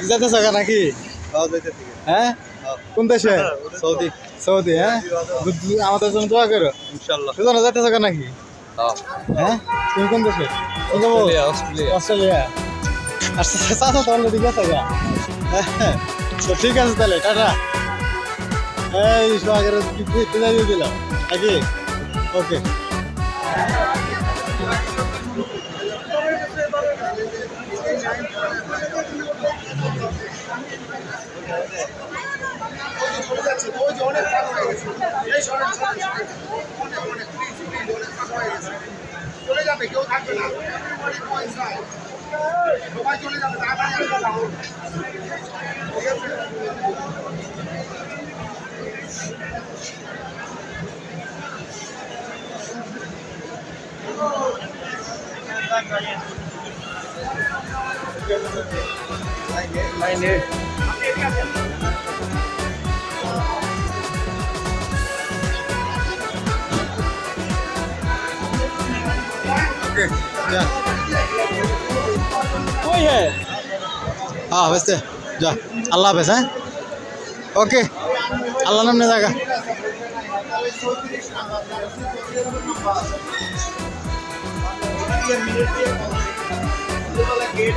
যেতে থাকা নাকি? হ্যাঁ, কোন দেশে? সৌদি। সৌদি। হ্যাঁ, আমাদের জন্য দোয়া করো ইনশাআল্লাহ। দুজনে যেতে থাকা নাকি? হ্যাঁ, তুমি কোন দেশে? অস্ট্রেলিয়া। আচ্ছা চাচা তো অলরেডি গেছে গা। হ্যাঁ, তো ঠিক আছে তাহলে টাটা। এই সোহাগের বিদায় দিয়ে দিলাম নাকি? ওকে। চলে যাবে, কেউ থাকবে না, সবাই চলে যাবে, তাড়াতাড়ি ওই হ্যাঁ, हाँ वैसे जा अल्लाह हाफिज। हैं, ओके, अल्लाह नाम ने जाएगा। गेट